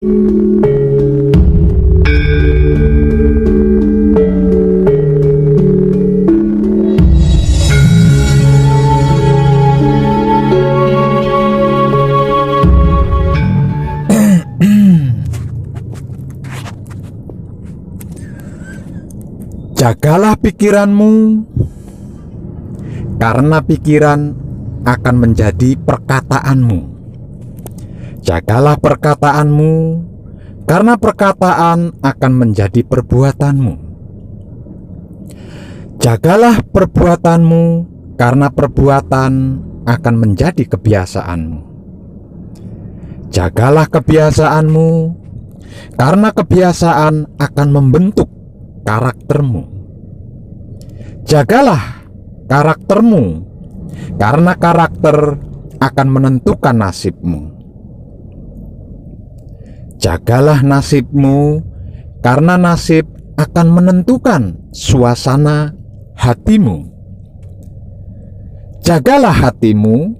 Jagalah pikiranmu, karena pikiran akan menjadi perkataanmu. Jagalah perkataanmu, karena perkataan akan menjadi perbuatanmu. Jagalah perbuatanmu, karena perbuatan akan menjadi kebiasaanmu. Jagalah kebiasaanmu, karena kebiasaan akan membentuk karaktermu. Jagalah karaktermu, karena karakter akan menentukan nasibmu. Jagalah nasibmu, karena nasib akan menentukan suasana hatimu. Jagalah hatimu,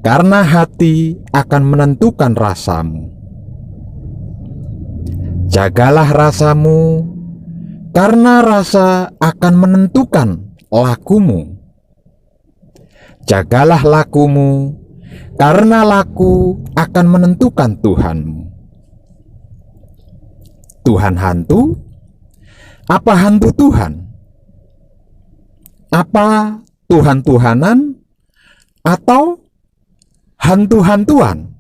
karena hati akan menentukan rasamu. Jagalah rasamu, karena rasa akan menentukan lakumu. Jagalah lakumu, karena laku akan menentukan Tuhanmu. Tuhan hantu? Apa hantu Tuhan? Apa Tuhan-Tuhanan? Atau hantu-hantuan?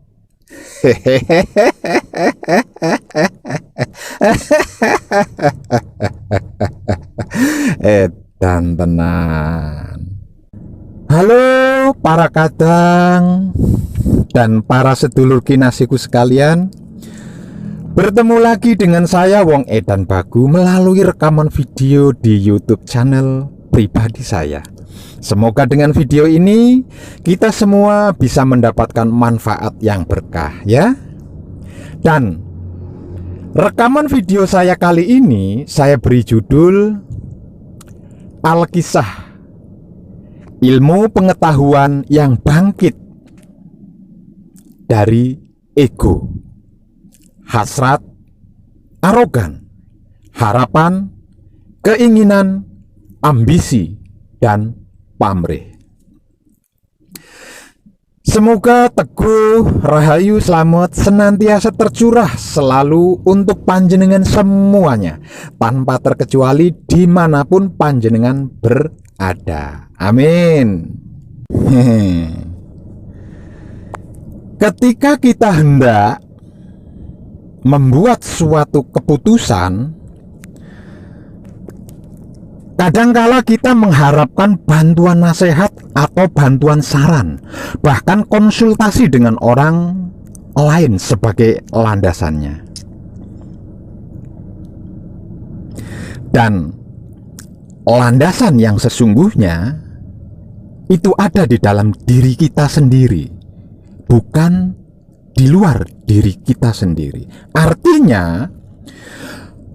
Dan tenan. Halo para kadang dan para sedulur kinasiku sekalian, bertemu lagi dengan saya Wong Edan Bagu melalui rekaman video di YouTube channel pribadi saya. Semoga dengan video ini kita semua bisa mendapatkan manfaat yang berkah ya. Dan rekaman video saya kali ini saya beri judul Alkisah, ilmu pengetahuan yang bangkit dari ego, hasrat, arogan, harapan, keinginan, ambisi, dan pamrih. Semoga Teguh Rahayu Slamet senantiasa tercurah selalu untuk panjenengan semuanya, tanpa terkecuali dimanapun panjenengan berada. Amin. Ketika kita hendak membuat suatu keputusan, kadangkala kita mengharapkan bantuan nasihat atau bantuan saran, bahkan konsultasi dengan orang lain sebagai landasannya. Dan landasan yang sesungguhnya itu ada di dalam diri kita sendiri, bukan di luar diri kita sendiri. Artinya,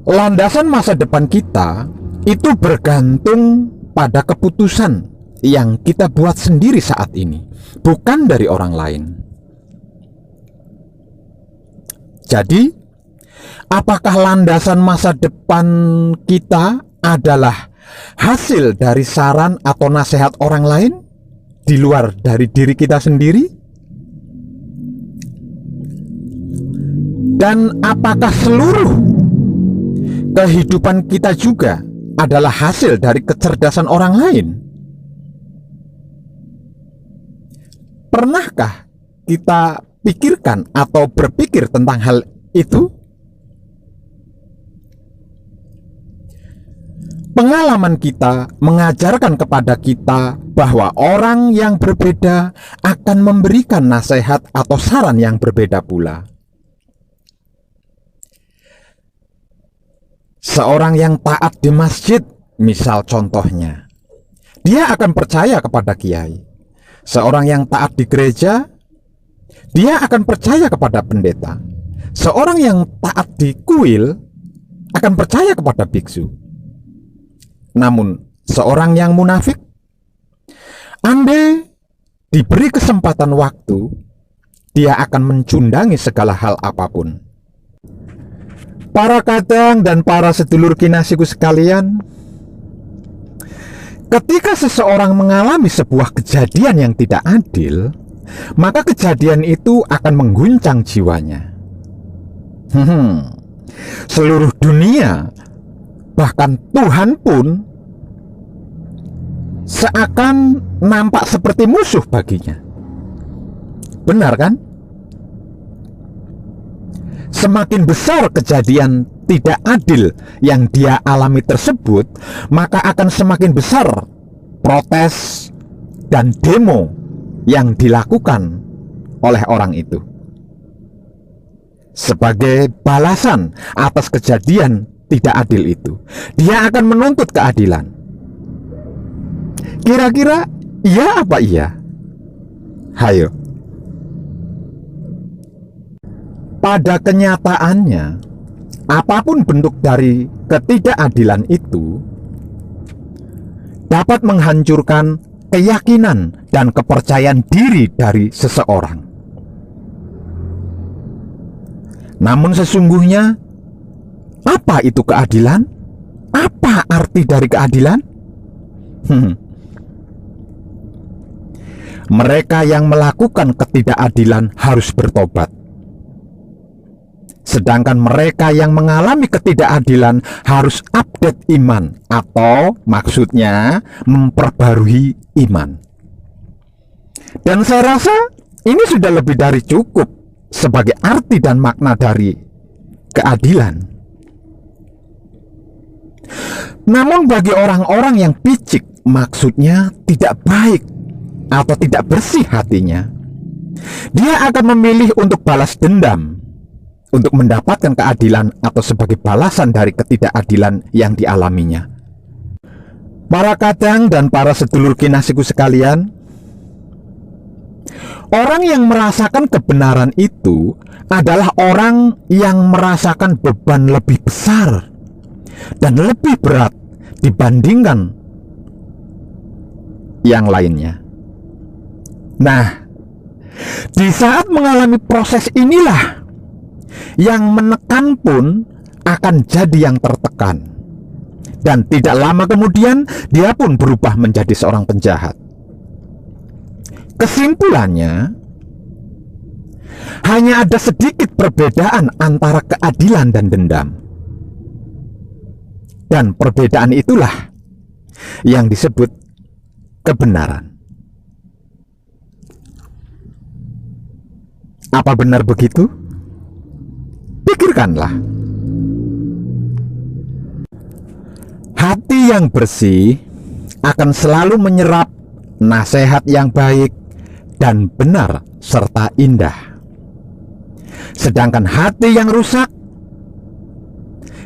landasan masa depan kita itu bergantung pada keputusan yang kita buat sendiri saat ini, bukan dari orang lain. Jadi, apakah landasan masa depan kita adalah hasil dari saran atau nasihat orang lain di luar dari diri kita sendiri? Dan apakah seluruh kehidupan kita juga adalah hasil dari kecerdasan orang lain? Pernahkah kita pikirkan atau berpikir tentang hal itu? Pengalaman kita mengajarkan kepada kita bahwa orang yang berbeda akan memberikan nasihat atau saran yang berbeda pula. Seorang yang taat di masjid, misal contohnya, dia akan percaya kepada kiai. Seorang yang taat di gereja, dia akan percaya kepada pendeta. Seorang yang taat di kuil akan percaya kepada biksu. Namun seorang yang munafik, andai diberi kesempatan waktu, dia akan mencundangi segala hal apapun. Para kadang dan para sedulur kinasiku sekalian, ketika seseorang mengalami sebuah kejadian yang tidak adil, maka kejadian itu akan mengguncang jiwanya. Seluruh dunia, bahkan Tuhan pun seakan nampak seperti musuh baginya. Benar kan? Semakin besar kejadian tidak adil yang dia alami tersebut, maka akan semakin besar protes dan demo yang dilakukan oleh orang itu sebagai balasan atas kejadian tidak adil itu. Dia akan menuntut keadilan. Kira-kira iya apa iya? Hayo. Pada kenyataannya, apapun bentuk dari ketidakadilan itu dapat menghancurkan keyakinan dan kepercayaan diri dari seseorang. Namun sesungguhnya, apa itu keadilan? Apa arti dari keadilan? Mereka yang melakukan ketidakadilan harus bertobat. Sedangkan mereka yang mengalami ketidakadilan harus update iman, atau maksudnya memperbarui iman. Dan saya rasa ini sudah lebih dari cukup sebagai arti dan makna dari keadilan. Namun bagi orang-orang yang picik, maksudnya tidak baik atau tidak bersih hatinya, dia akan memilih untuk balas dendam, untuk mendapatkan keadilan atau sebagai balasan dari ketidakadilan yang dialaminya. Para kadang dan para sedulur kinasiku sekalian, orang yang merasakan kebenaran itu adalah orang yang merasakan beban lebih besar dan lebih berat dibandingkan yang lainnya. Nah, di saat mengalami proses inilah yang menekan pun akan jadi yang tertekan, dan tidak lama kemudian dia pun berubah menjadi seorang penjahat. Kesimpulannya, hanya ada sedikit perbedaan antara keadilan dan dendam, dan perbedaan itulah yang disebut kebenaran. Apa benar begitu? Pikirkanlah. Hati yang bersih akan selalu menyerap nasihat yang baik dan benar serta indah. Sedangkan hati yang rusak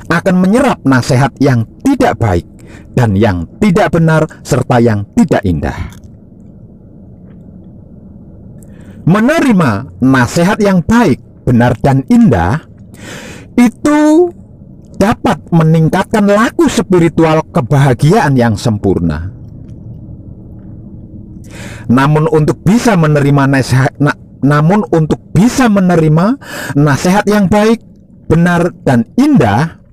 akan menyerap nasihat yang tidak baik dan yang tidak benar serta yang tidak indah. Menerima nasihat yang baik, benar dan indah itu dapat meningkatkan laku spiritual kebahagiaan yang sempurna. Namun untuk bisa menerima nasihat yang baik, benar dan indah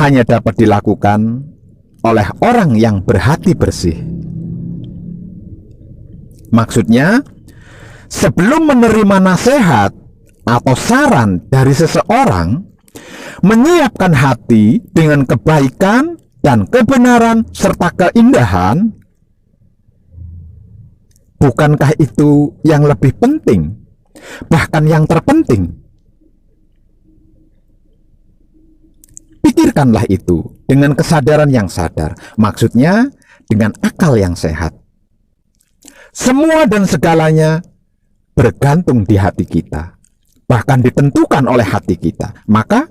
hanya dapat dilakukan oleh orang yang berhati bersih. Maksudnya, sebelum menerima nasihat atau saran dari seseorang, menyiapkan hati dengan kebaikan dan kebenaran serta keindahan. Bukankah itu yang lebih penting, bahkan yang terpenting? Pikirkanlah itu dengan kesadaran yang sadar, maksudnya dengan akal yang sehat. Semua dan segalanya bergantung di hati kita, bahkan ditentukan oleh hati kita. Maka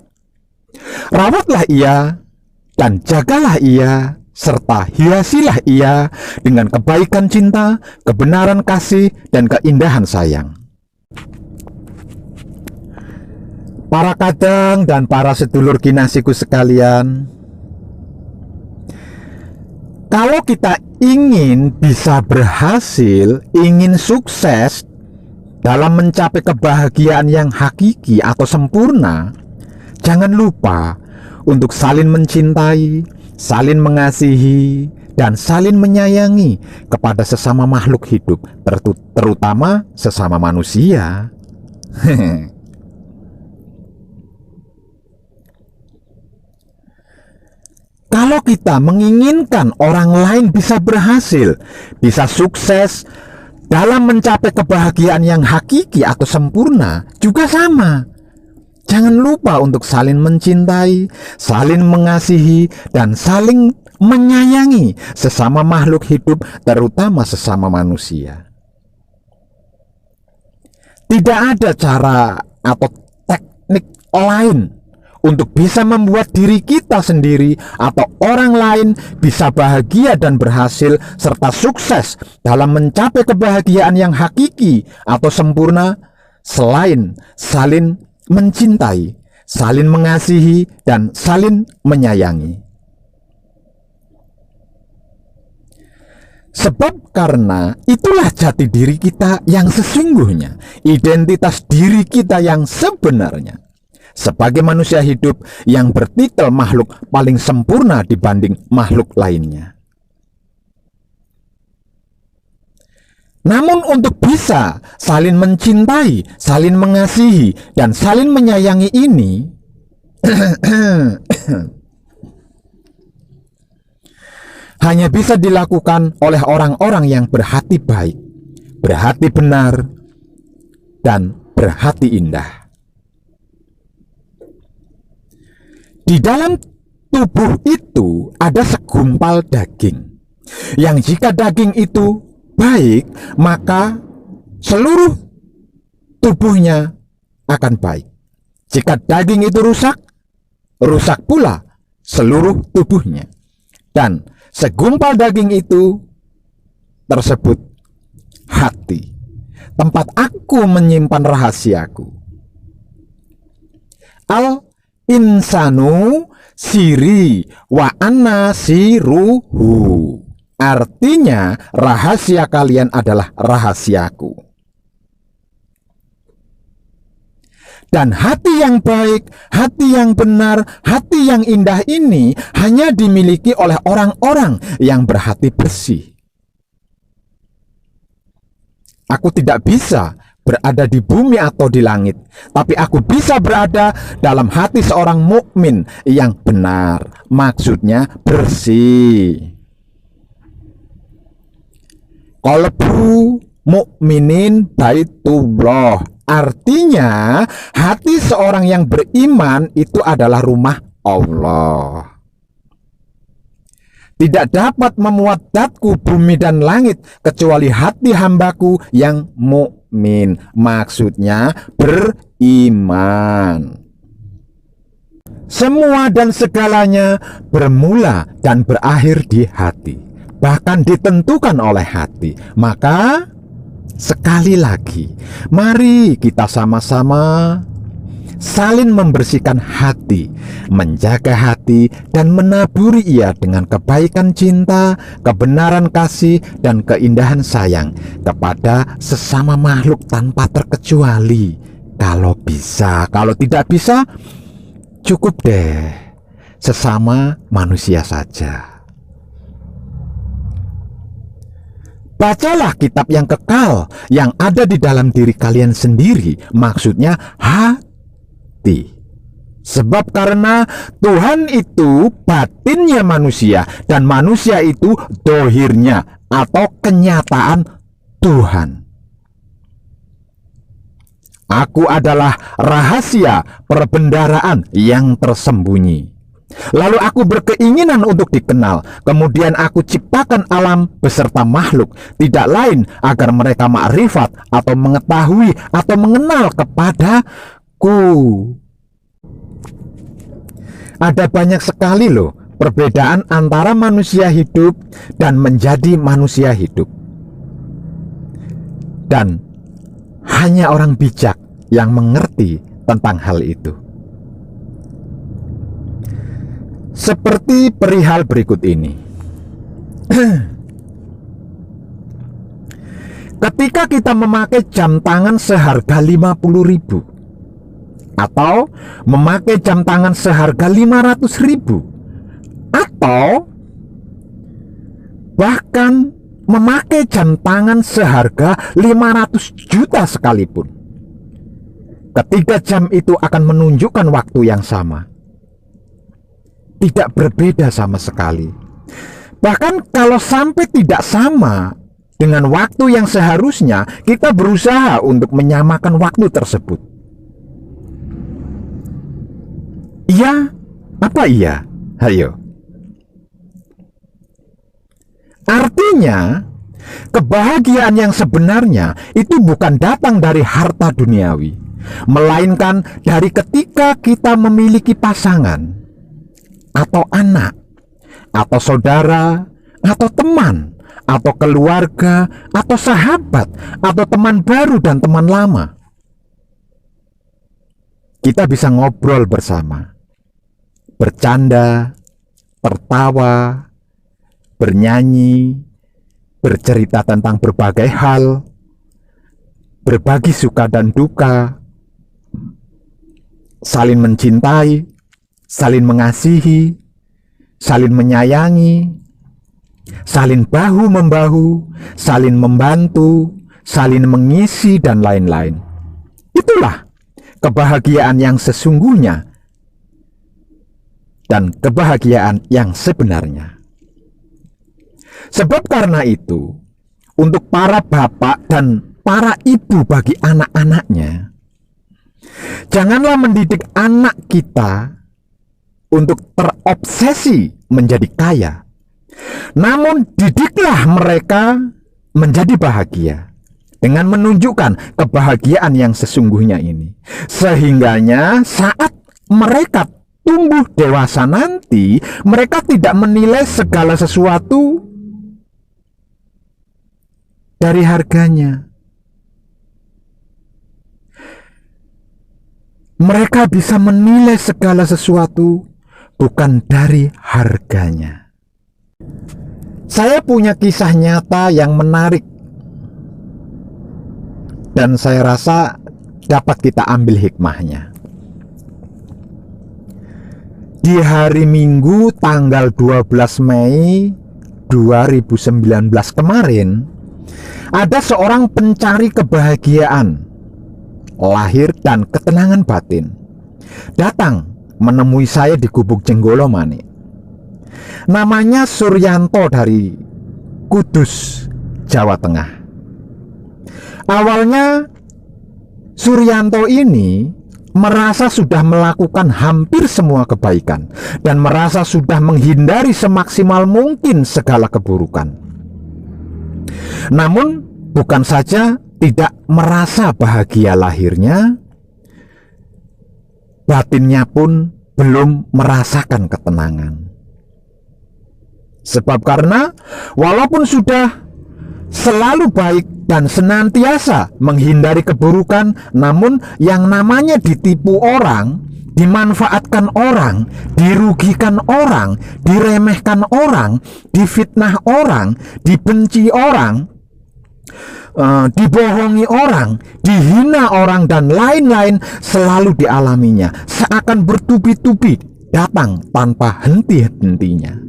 rawatlah ia dan jagalah ia, serta hiasilah ia dengan kebaikan cinta, kebenaran kasih, dan keindahan sayang. Para kadang dan para sedulur kinasiku sekalian, kalau kita ingin bisa berhasil, ingin sukses dalam mencapai kebahagiaan yang hakiki atau sempurna, jangan lupa untuk saling mencintai, saling mengasihi, dan saling menyayangi kepada sesama makhluk hidup, terutama sesama manusia. Kalau kita menginginkan orang lain bisa berhasil, bisa sukses dalam mencapai kebahagiaan yang hakiki atau sempurna, juga sama. Jangan lupa untuk saling mencintai, saling mengasihi, dan saling menyayangi sesama makhluk hidup, terutama sesama manusia. Tidak ada cara atau teknik lain untuk bisa membuat diri kita sendiri atau orang lain bisa bahagia dan berhasil serta sukses dalam mencapai kebahagiaan yang hakiki atau sempurna selain saling mencintai, saling mengasihi, dan saling menyayangi. Sebab karena itulah jati diri kita yang sesungguhnya, identitas diri kita yang sebenarnya. Sebagai manusia hidup yang bertitel makhluk paling sempurna dibanding makhluk lainnya. Namun untuk bisa saling mencintai, saling mengasihi, dan saling menyayangi ini hanya bisa dilakukan oleh orang-orang yang berhati baik, berhati benar, dan berhati indah. Di dalam tubuh itu ada segumpal daging, yang jika daging itu baik, maka seluruh tubuhnya akan baik. Jika daging itu rusak, rusak pula seluruh tubuhnya. Dan segumpal daging itu tersebut hati, tempat aku menyimpan rahasiaku. Insanu siri wa anna siruhu. Artinya rahasia kalian adalah rahasiaku. Dan hati yang baik, hati yang benar, hati yang indah ini hanya dimiliki oleh orang-orang yang berhati bersih. Aku tidak bisa berada di bumi atau di langit, tapi aku bisa berada dalam hati seorang mukmin yang benar, maksudnya bersih. Qalbu mukminin baitullah, artinya hati seorang yang beriman itu adalah rumah Allah. Tidak dapat memuat zatku bumi dan langit kecuali hati hambaku yang mukmin, maksudnya beriman. Semua dan segalanya bermula dan berakhir di hati, bahkan ditentukan oleh hati. Maka sekali lagi, mari kita sama-sama saling membersihkan hati, menjaga hati, dan menaburi ia dengan kebaikan cinta, kebenaran kasih, dan keindahan sayang kepada sesama makhluk tanpa terkecuali. Kalau bisa, kalau tidak bisa, cukup deh sesama manusia saja. Bacalah kitab yang kekal yang ada di dalam diri kalian sendiri, maksudnya hati. Sebab karena Tuhan itu batinnya manusia, dan manusia itu dohirnya atau kenyataan Tuhan. Aku adalah rahasia perbendaharaan yang tersembunyi. Lalu aku berkeinginan untuk dikenal. Kemudian aku ciptakan alam beserta makhluk, tidak lain agar mereka makrifat atau mengetahui atau mengenal kepadaku. Ada banyak sekali loh perbedaan antara manusia hidup dan menjadi manusia hidup. Dan hanya orang bijak yang mengerti tentang hal itu. Seperti perihal berikut ini. Ketika kita memakai jam tangan seharga 50.000 atau memakai jam tangan seharga 500.000 atau bahkan memakai jam tangan seharga 500 juta sekalipun, ketiga jam itu akan menunjukkan waktu yang sama, tidak berbeda sama sekali. Bahkan kalau sampai tidak sama dengan waktu yang seharusnya, kita berusaha untuk menyamakan waktu tersebut. Iya, apa iya? Hayo. Artinya, kebahagiaan yang sebenarnya itu bukan datang dari harta duniawi, melainkan dari ketika kita memiliki pasangan, atau anak, atau saudara, atau teman, atau keluarga, atau sahabat, atau teman baru dan teman lama. Kita bisa ngobrol bersama, bercanda, tertawa, bernyanyi, bercerita tentang berbagai hal, berbagi suka dan duka, saling mencintai, saling mengasihi, saling menyayangi, saling bahu-membahu, saling membantu, saling mengisi, dan lain-lain. Itulah kebahagiaan yang sesungguhnya dan kebahagiaan yang sebenarnya. Sebab karena itu, untuk para bapak dan para ibu bagi anak-anaknya, janganlah mendidik anak kita untuk terobsesi menjadi kaya, namun didiklah mereka menjadi bahagia dengan menunjukkan kebahagiaan yang sesungguhnya ini, sehingganya saat mereka tumbuh dewasa nanti, mereka tidak menilai segala sesuatu dari harganya. Mereka bisa menilai segala sesuatu bukan dari harganya. Saya punya kisah nyata yang menarik, dan saya rasa dapat kita ambil hikmahnya. Di hari Minggu tanggal 12 Mei 2019 kemarin, ada seorang pencari kebahagiaan, lahir dan ketenangan batin, datang menemui saya di Gubuk Jenggolo Manik. Namanya Suryanto dari Kudus, Jawa Tengah. Awalnya Suryanto ini merasa sudah melakukan hampir semua kebaikan dan merasa sudah menghindari semaksimal mungkin segala keburukan. Namun bukan saja tidak merasa bahagia lahirnya, batinnya pun belum merasakan ketenangan. Sebab karena walaupun sudah selalu baik dan senantiasa menghindari keburukan, namun yang namanya ditipu orang, dimanfaatkan orang, dirugikan orang, diremehkan orang, difitnah orang, dibenci orang, dibohongi orang, dihina orang, dan lain-lain selalu dialaminya, seakan bertubi-tubi datang tanpa henti-hentinya.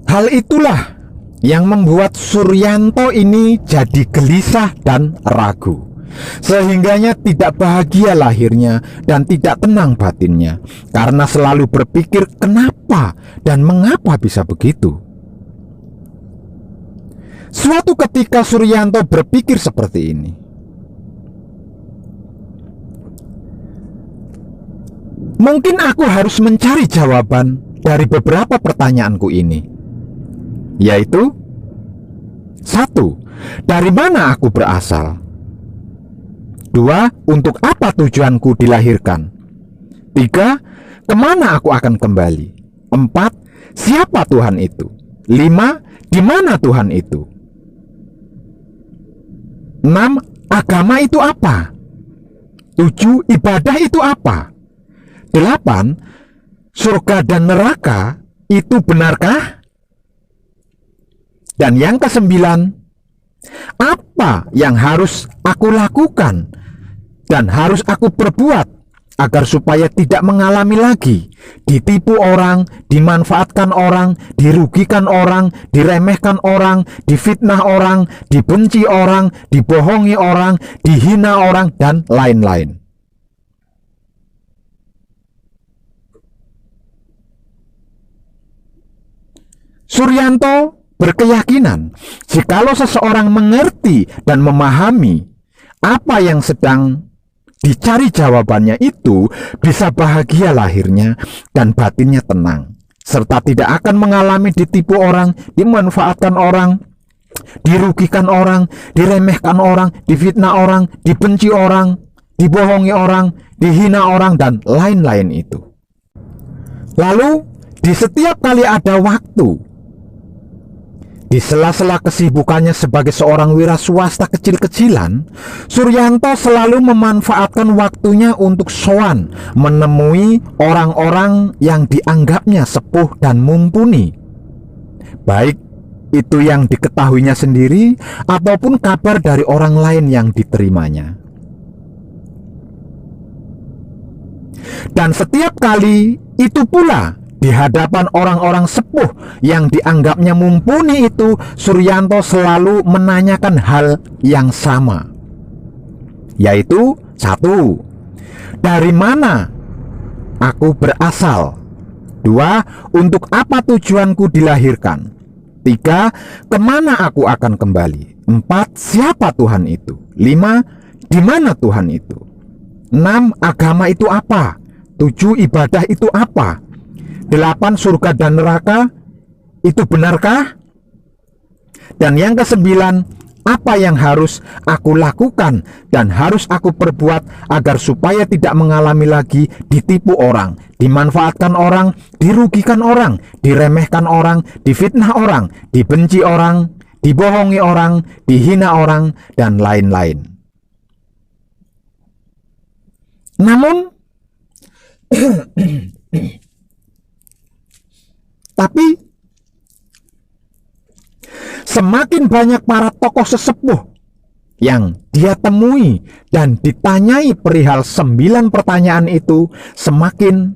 Hal itulah yang membuat Suryanto ini jadi gelisah dan ragu, sehingganya tidak bahagia lahirnya dan tidak tenang batinnya, karena selalu berpikir kenapa dan mengapa bisa begitu. Suatu ketika Suryanto berpikir seperti ini, mungkin aku harus mencari jawaban dari beberapa pertanyaanku ini, yaitu: 1. Dari mana aku berasal? 2. Untuk apa tujuanku dilahirkan? 3. Kemana aku akan kembali? 4. Siapa Tuhan itu? 5. Di mana Tuhan itu? 6. Agama itu apa? 7. Ibadah itu apa? 8. Surga dan neraka itu benarkah? Dan yang ke-9, Apa yang harus aku lakukan dan harus aku perbuat agar supaya tidak mengalami lagi ditipu orang, dimanfaatkan orang, dirugikan orang, diremehkan orang, difitnah orang, dibenci orang, dibohongi orang, dihina orang, dan lain-lain. Suryanto berkeyakinan jikalau seseorang mengerti dan memahami apa yang sedang dicari jawabannya, itu bisa bahagia lahirnya dan batinnya tenang, serta tidak akan mengalami ditipu orang, dimanfaatkan orang, dirugikan orang, diremehkan orang, difitnah orang, dibenci orang, dibohongi orang, dihina orang, dan lain-lain itu. Lalu di setiap kali ada waktu, di sela-sela kesibukannya sebagai seorang wira swasta kecil-kecilan, Suryanto selalu memanfaatkan waktunya untuk sowan menemui orang-orang yang dianggapnya sepuh dan mumpuni, baik itu yang diketahuinya sendiri ataupun kabar dari orang lain yang diterimanya. Dan setiap kali itu pula, di hadapan orang-orang sepuh yang dianggapnya mumpuni itu, Suryanto selalu menanyakan hal yang sama, yaitu: 1. Dari mana aku berasal? 2. Untuk apa tujuanku dilahirkan? 3. Kemana aku akan kembali? 4. Siapa Tuhan itu? 5. Di mana Tuhan itu? 6. Agama itu apa? 7. Ibadah itu apa? 8. Surga dan neraka itu benarkah? Dan yang ke-9, apa yang harus aku lakukan dan harus aku perbuat agar supaya tidak mengalami lagi ditipu orang, dimanfaatkan orang, dirugikan orang, diremehkan orang, difitnah orang, dibenci orang, dibohongi orang, dihina orang, dan lain-lain. Namun tapi semakin banyak para tokoh sesepuh yang dia temui dan ditanyai perihal 9 pertanyaan itu, semakin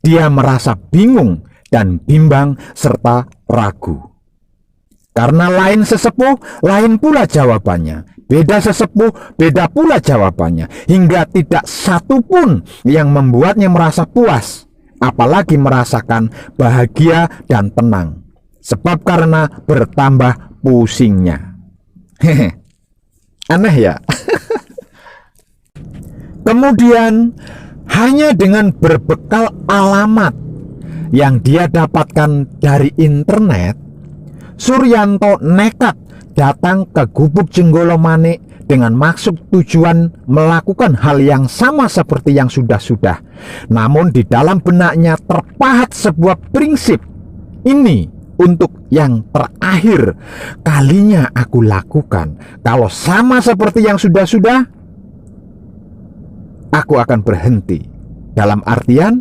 dia merasa bingung dan bimbang serta ragu. Karena lain sesepuh, lain pula jawabannya. Beda sesepuh, beda pula jawabannya. Hingga tidak satu pun yang membuatnya merasa puas, apalagi merasakan bahagia dan tenang. Sebab karena bertambah pusingnya. Aneh ya. Kemudian hanya dengan berbekal alamat yang dia dapatkan dari internet, Suryanto nekat datang ke Gubuk Jenggolo Manik dengan maksud tujuan melakukan hal yang sama seperti yang sudah-sudah. Namun di dalam benaknya terpahat sebuah prinsip, ini untuk yang terakhir kalinya aku lakukan. Kalau sama seperti yang sudah-sudah, aku akan berhenti. Dalam artian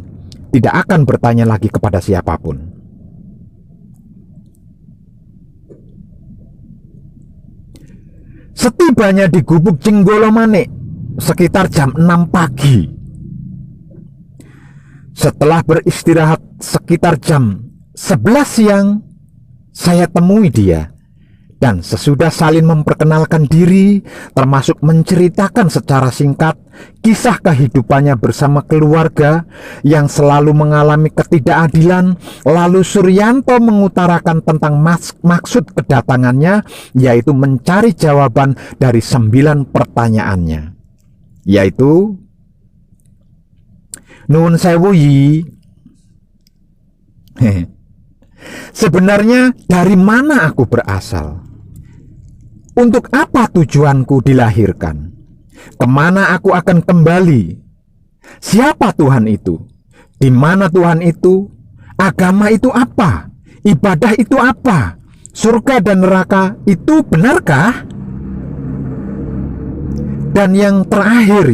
tidak akan bertanya lagi kepada siapapun. Setibanya di Gubuk Jenggolo Manik sekitar jam 6 pagi, setelah beristirahat sekitar jam 11 siang, saya temui dia. Dan sesudah saling memperkenalkan diri, termasuk menceritakan secara singkat kisah kehidupannya bersama keluarga yang selalu mengalami ketidakadilan, lalu Suryanto mengutarakan tentang maksud kedatangannya, yaitu mencari jawaban dari 9 pertanyaannya, yaitu: Nuwun sewu yi, sebenarnya dari mana aku berasal? Untuk apa tujuanku dilahirkan? Kemana aku akan kembali? Siapa Tuhan itu? Di mana Tuhan itu? Agama itu apa? Ibadah itu apa? Surga dan neraka itu benarkah? Dan yang terakhir,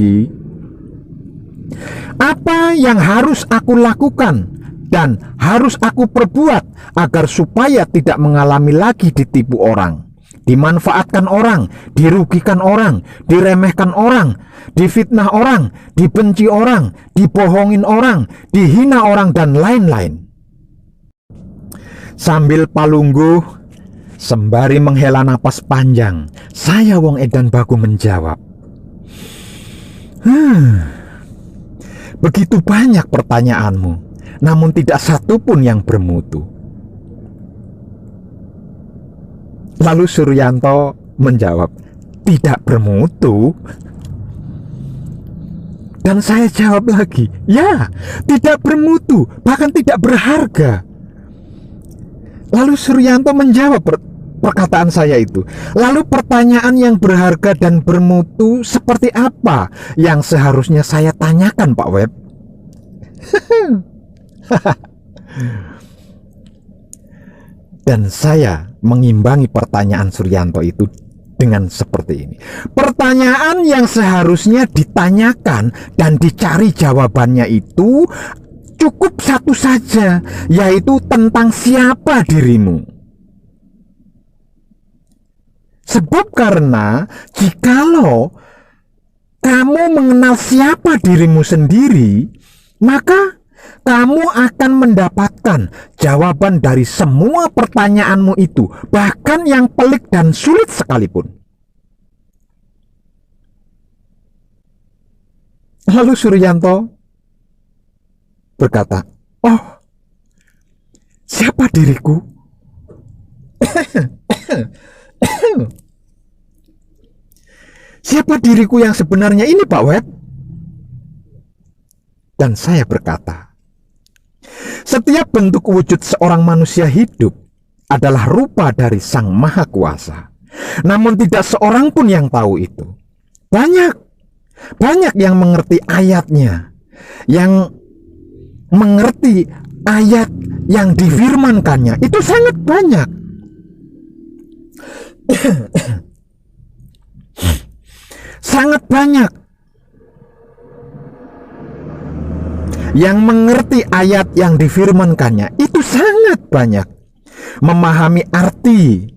apa yang harus aku lakukan dan harus aku perbuat agar supaya tidak mengalami lagi ditipu orang, dimanfaatkan orang, dirugikan orang, diremehkan orang, difitnah orang, dibenci orang, dibohongin orang, dihina orang, dan lain-lain. Sambil palungguh, sembari menghela napas panjang, saya Wong Edan Bagu menjawab, begitu banyak pertanyaanmu, namun tidak satu pun yang bermutu. Lalu Suryanto menjawab, tidak bermutu. Dan saya jawab lagi, ya, tidak bermutu, bahkan tidak berharga. Lalu Suryanto menjawab perkataan saya itu. Lalu pertanyaan yang berharga dan bermutu seperti apa yang seharusnya saya tanyakan, Pak Web? Dan saya mengimbangi pertanyaan Suryanto itu dengan seperti ini. Pertanyaan yang seharusnya ditanyakan dan dicari jawabannya itu cukup satu saja, yaitu tentang siapa dirimu. Sebab karena jikalau kamu mengenal siapa dirimu sendiri, maka kamu akan mendapatkan jawaban dari semua pertanyaanmu itu, bahkan yang pelik dan sulit sekalipun. Lalu Suryanto berkata, oh, siapa diriku? Siapa diriku yang sebenarnya ini, Pak Web? Dan saya berkata, setiap bentuk wujud seorang manusia hidup adalah rupa dari Sang Maha Kuasa. Namun tidak seorang pun yang tahu itu. Banyak yang mengerti ayatnya, yang mengerti ayat yang difirmankannya. Itu sangat banyak. Sangat banyak yang mengerti ayat yang difirmankannya. Itu sangat banyak. Memahami arti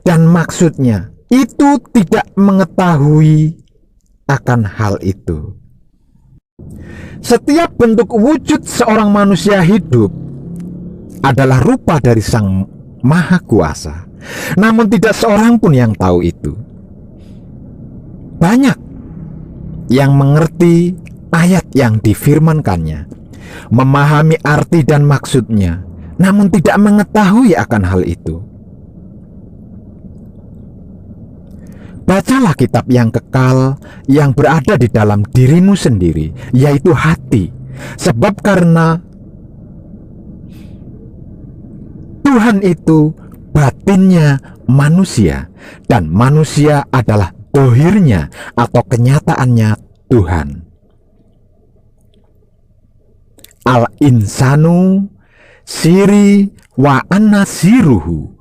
dan maksudnya, itu tidak mengetahui akan hal itu. Setiap bentuk wujud seorang manusia hidup adalah rupa dari Sang Maha Kuasa. Namun tidak seorang pun yang tahu itu. Banyak yang mengerti ayat yang difirmankannya, memahami arti dan maksudnya, namun tidak mengetahui akan hal itu. Bacalah kitab yang kekal yang berada di dalam dirimu sendiri, yaitu hati. Sebab karena Tuhan itu batinnya manusia, dan manusia adalah dohirnya atau kenyataannya Tuhan. Al-insanu siri wa anasiruhu.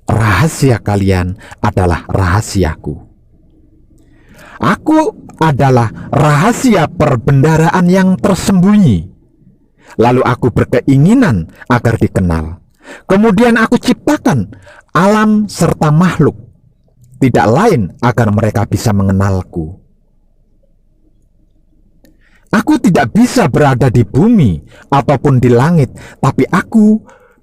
Rahasia kalian adalah rahasiaku. Aku adalah rahasia perbendaharaan yang tersembunyi. Lalu aku berkeinginan agar dikenal. Kemudian aku ciptakan alam serta makhluk, tidak lain agar mereka bisa mengenalku. Aku tidak bisa berada di bumi ataupun di langit, tapi aku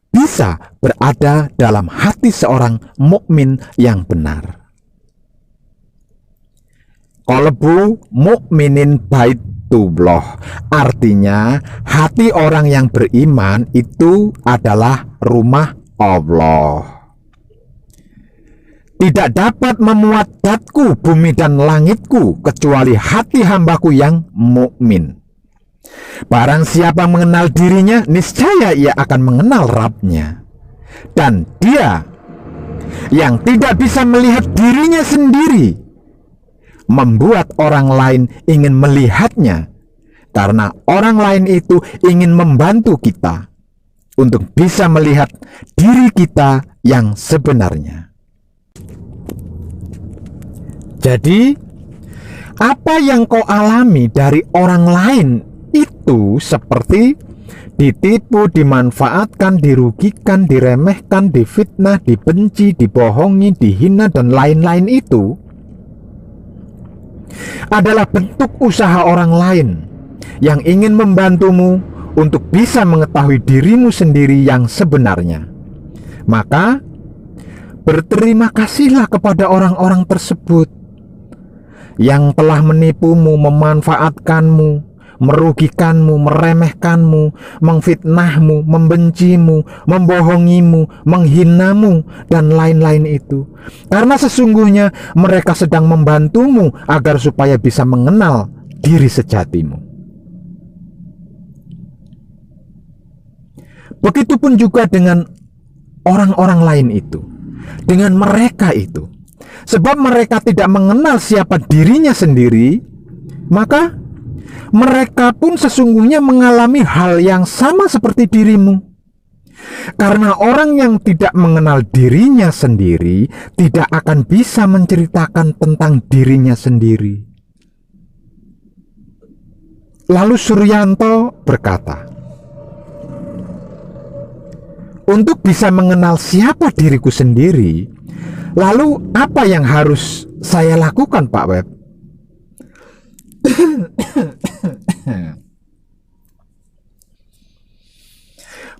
bisa berada dalam hati seorang mukmin yang benar. Qalbu mukminin baitullah, artinya hati orang yang beriman itu adalah rumah Allah. Tidak dapat memuat datku bumi dan langitku kecuali hati hambaku yang mukmin. Barang siapa mengenal dirinya, niscaya ia akan mengenal Rabb-nya. Dan dia yang tidak bisa melihat dirinya sendiri membuat orang lain ingin melihatnya, karena orang lain itu ingin membantu kita untuk bisa melihat diri kita yang sebenarnya. Jadi, apa yang kau alami dari orang lain itu seperti ditipu, dimanfaatkan, dirugikan, diremehkan, difitnah, dibenci, dibohongi, dihina, dan lain-lain itu adalah bentuk usaha orang lain yang ingin membantumu untuk bisa mengetahui dirimu sendiri yang sebenarnya. Maka berterima kasihlah kepada orang-orang tersebut yang telah menipumu, memanfaatkanmu, merugikanmu, meremehkanmu, memfitnahmu, membencimu, membohongimu, menghinamu, dan lain-lain itu. Karena sesungguhnya mereka sedang membantumu agar supaya bisa mengenal diri sejatimu. Begitupun juga dengan orang-orang lain itu, dengan mereka itu. Sebab mereka tidak mengenal siapa dirinya sendiri, maka mereka pun sesungguhnya mengalami hal yang sama seperti dirimu. Karena orang yang tidak mengenal dirinya sendiri tidak akan bisa menceritakan tentang dirinya sendiri. Lalu Suryanto berkata, untuk bisa mengenal siapa diriku sendiri, lalu apa yang harus saya lakukan, Pak Web?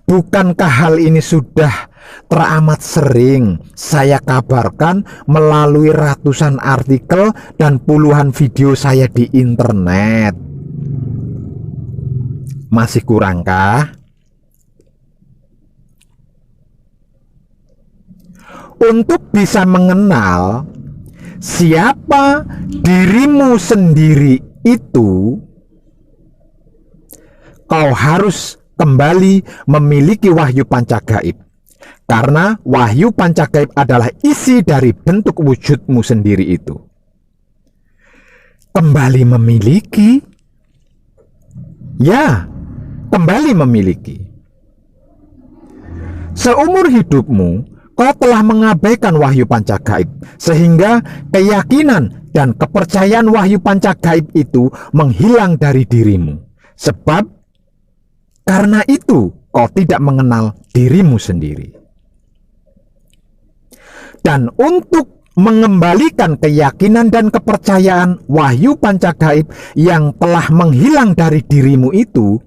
Bukankah hal ini sudah teramat sering saya kabarkan melalui ratusan artikel dan puluhan video saya di internet? Masih kurangkah? Untuk bisa mengenal siapa dirimu sendiri itu, kau harus kembali memiliki wahyu pancagaib. Karena wahyu pancagaib adalah isi dari bentuk wujudmu sendiri itu. Kembali memiliki? Ya, kembali memiliki. Seumur hidupmu kau telah mengabaikan wahyu pancagaib, sehingga keyakinan dan kepercayaan wahyu pancagaib itu menghilang dari dirimu. Sebab karena itu kau tidak mengenal dirimu sendiri. Dan untuk mengembalikan keyakinan dan kepercayaan wahyu pancagaib yang telah menghilang dari dirimu itu,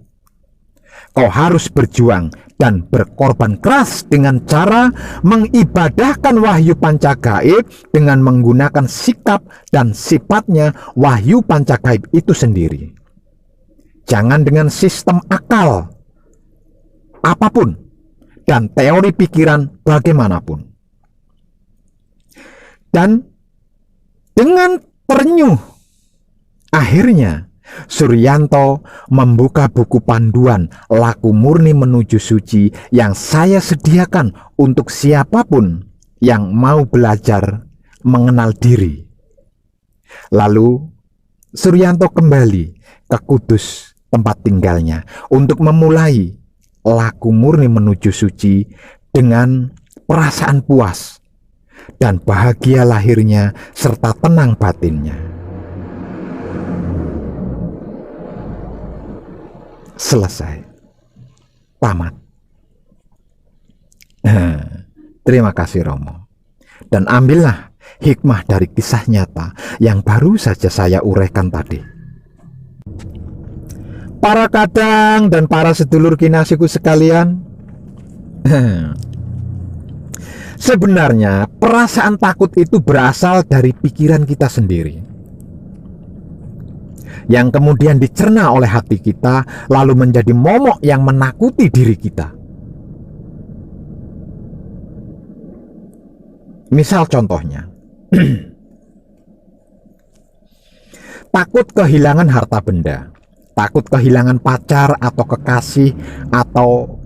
kau harus berjuang dan berkorban keras dengan cara mengibadahkan wahyu pancagaib dengan menggunakan sikap dan sifatnya wahyu pancagaib itu sendiri. Jangan dengan sistem akal apapun dan teori pikiran bagaimanapun. Dan dengan terenyuh, akhirnya Suryanto membuka buku panduan Laku Murni Menuju Suci yang saya sediakan untuk siapapun yang mau belajar mengenal diri. Lalu Suryanto kembali ke Kudus, tempat tinggalnya, untuk memulai Laku Murni Menuju Suci dengan perasaan puas dan bahagia lahirnya serta tenang batinnya. Selesai, tamat. Terima kasih Romo. Dan ambillah hikmah dari kisah nyata yang baru saja saya uraikan tadi. Para kadang dan para sedulur kinasiku sekalian, sebenarnya perasaan takut itu berasal dari pikiran kita sendiri, yang kemudian dicerna oleh hati kita, lalu menjadi momok yang menakuti diri kita. Misal contohnya, takut kehilangan harta benda, takut kehilangan pacar atau kekasih atau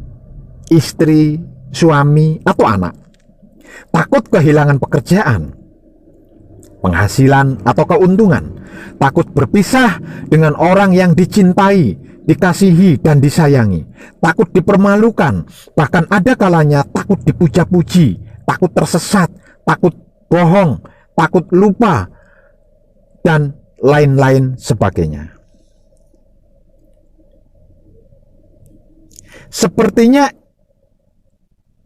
istri, suami atau anak, takut kehilangan pekerjaan, penghasilan atau keuntungan, takut berpisah dengan orang yang dicintai, dikasihi dan disayangi, takut dipermalukan, bahkan ada kalanya takut dipuja-puji, takut tersesat, takut bohong, takut lupa, dan lain-lain sebagainya. Sepertinya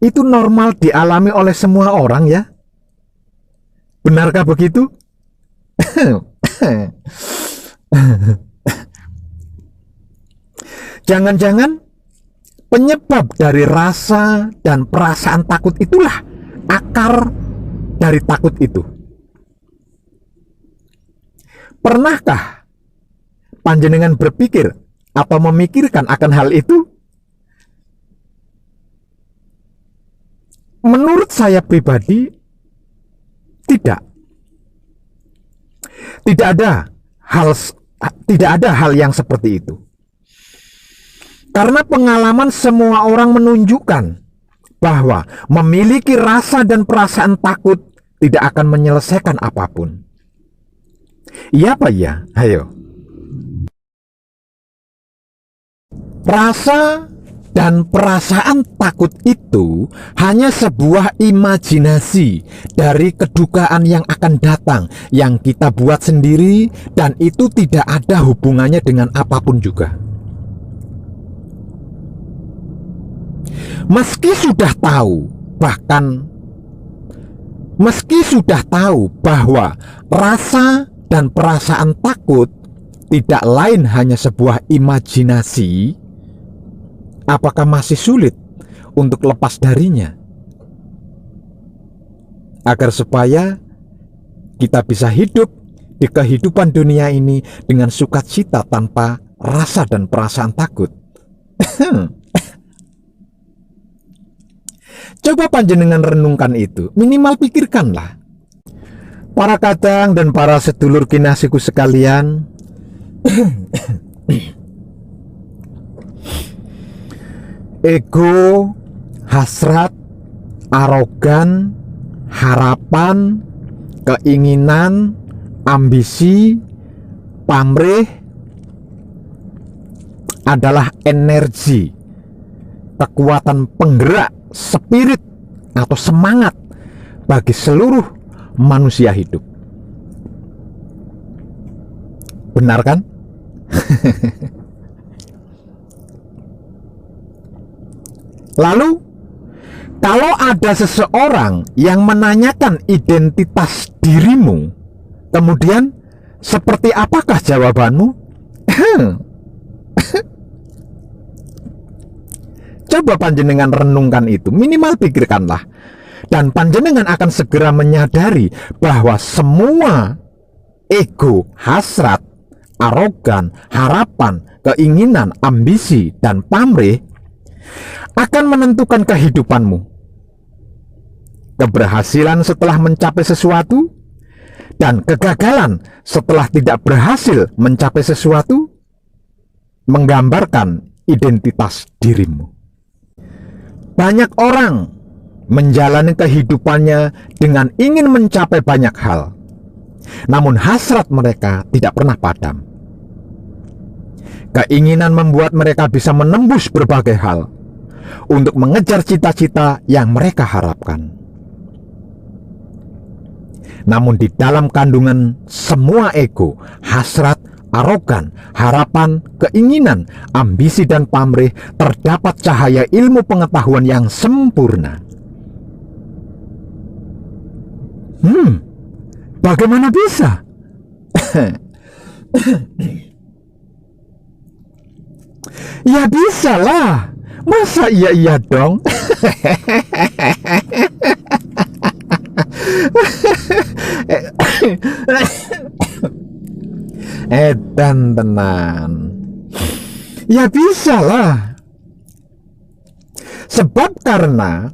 itu normal dialami oleh semua orang ya. Benarkah begitu? Jangan-jangan penyebab dari rasa dan perasaan takut itulah akar dari takut itu. Pernahkah panjenengan berpikir atau memikirkan akan hal itu? Menurut saya pribadi, tidak. Tidak ada hal yang seperti itu. Karena pengalaman semua orang menunjukkan bahwa memiliki rasa dan perasaan takut tidak akan menyelesaikan apapun. Iya apa ya? Ayo. Rasa dan perasaan takut itu hanya sebuah imajinasi dari kedukaan yang akan datang, yang kita buat sendiri, dan itu tidak ada hubungannya dengan apapun juga. Meski sudah tahu bahwa rasa dan perasaan takut tidak lain hanya sebuah imajinasi, apakah masih sulit untuk lepas darinya? Agar supaya kita bisa hidup di kehidupan dunia ini dengan sukacita tanpa rasa dan perasaan takut. Coba panjenengan renungkan itu, minimal pikirkanlah. Para kadang dan para sedulur kinasiku sekalian, ego, hasrat, arogan, harapan, keinginan, ambisi, pamrih adalah energi, kekuatan penggerak, spirit atau semangat bagi seluruh manusia hidup. Benar kan? Lalu, kalau ada seseorang yang menanyakan identitas dirimu, kemudian seperti apakah jawabanmu? Coba panjenengan renungkan itu, minimal pikirkanlah. Dan panjenengan akan segera menyadari bahwa semua ego, hasrat, arogan, harapan, keinginan, ambisi, dan pamrih akan menentukan kehidupanmu. Keberhasilan setelah mencapai sesuatu dan kegagalan setelah tidak berhasil mencapai sesuatu menggambarkan identitas dirimu. Banyak orang menjalani kehidupannya dengan ingin mencapai banyak hal, namun hasrat mereka tidak pernah padam. Keinginan membuat mereka bisa menembus berbagai hal untuk mengejar cita-cita yang mereka harapkan. Namun di dalam kandungan semua ego, hasrat, arogan, harapan, keinginan, ambisi, dan pamrih terdapat cahaya ilmu pengetahuan yang sempurna. Bagaimana bisa? Ya bisa lah. Masa iya dong? Edan tenan. Ya bisa lah. Sebab karena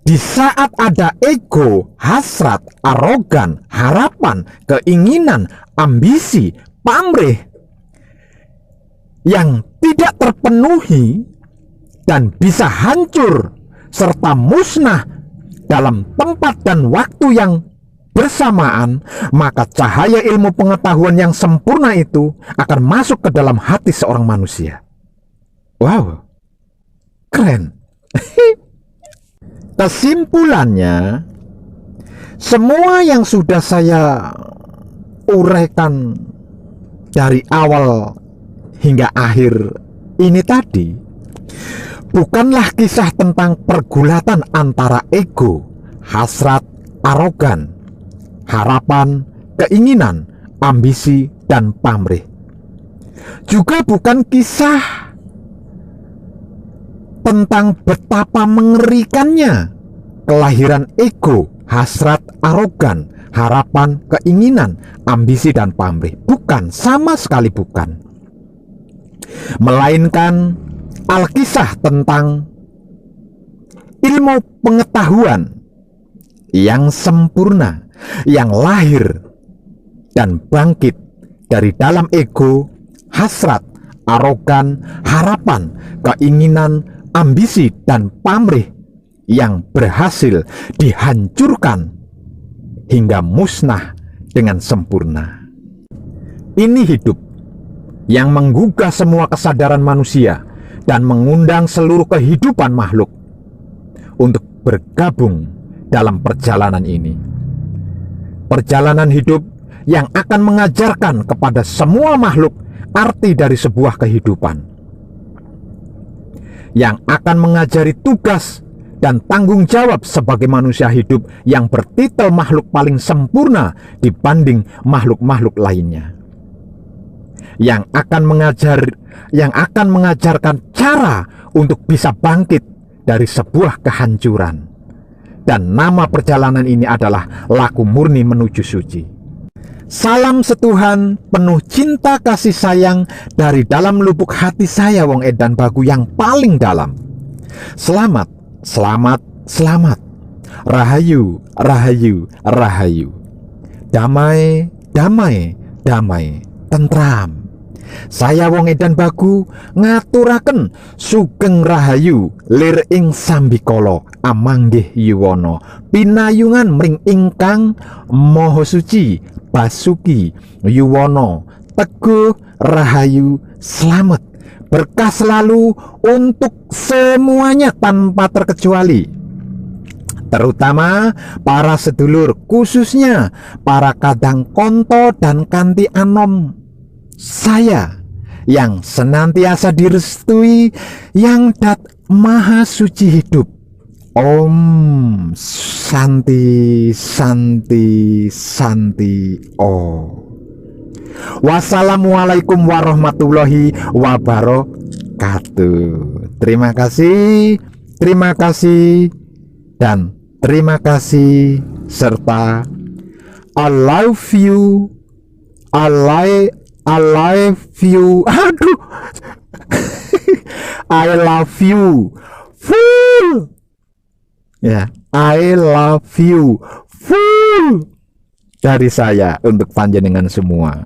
di saat ada ego, hasrat, arogan, harapan, keinginan, ambisi, pamrih yang tidak terpenuhi dan bisa hancur serta musnah dalam tempat dan waktu yang bersamaan, maka cahaya ilmu pengetahuan yang sempurna itu akan masuk ke dalam hati seorang manusia. Wow, keren. Kesimpulannya, semua yang sudah saya uraikan dari awal hingga akhir ini tadi bukanlah kisah tentang pergulatan antara ego, hasrat, arogan, harapan, keinginan, ambisi, dan pamrih. Juga bukan kisah tentang betapa mengerikannya kelahiran ego, hasrat, arogan, harapan, keinginan, ambisi, dan pamrih. Bukan, sama sekali bukan. Melainkan alkisah tentang ilmu pengetahuan yang sempurna, yang lahir dan bangkit dari dalam ego, hasrat, arogan, harapan, keinginan, ambisi, dan pamrih yang berhasil dihancurkan hingga musnah dengan sempurna. Ini hidup yang menggugah semua kesadaran manusia dan mengundang seluruh kehidupan makhluk untuk bergabung dalam perjalanan ini. Perjalanan hidup yang akan mengajarkan kepada semua makhluk arti dari sebuah kehidupan, yang akan mengajari tugas dan tanggung jawab sebagai manusia hidup yang bertitel makhluk paling sempurna dibanding makhluk-makhluk lainnya, yang akan mengajarkan cara untuk bisa bangkit dari sebuah kehancuran. Dan nama perjalanan ini adalah laku murni menuju suci. Salam setuhan penuh cinta kasih sayang dari dalam lubuk hati saya, Wong Edan Bagu, yang paling dalam. Selamat, selamat, selamat. Rahayu, rahayu, rahayu. Damai, damai, damai, tentram. Saya Wong Edan Bagu ngaturaken sugeng rahayu lir ing sambikala amanggih yuwana pinayungan mring ingkang maha suci basuki yuwana teguh rahayu selamat berkah selalu untuk semuanya tanpa terkecuali, terutama para sedulur, khususnya para kadang konto dan kanti anom saya yang senantiasa direstui yang dat maha suci hidup. Om Santi Santi Santi Om. Wassalamualaikum warahmatullahi wabarakatuh. Terima kasih dan terima kasih serta I love you. I love you. Aduh. I love you. Full. Ya, I love you. Full. Dari saya untuk panjenengan semua.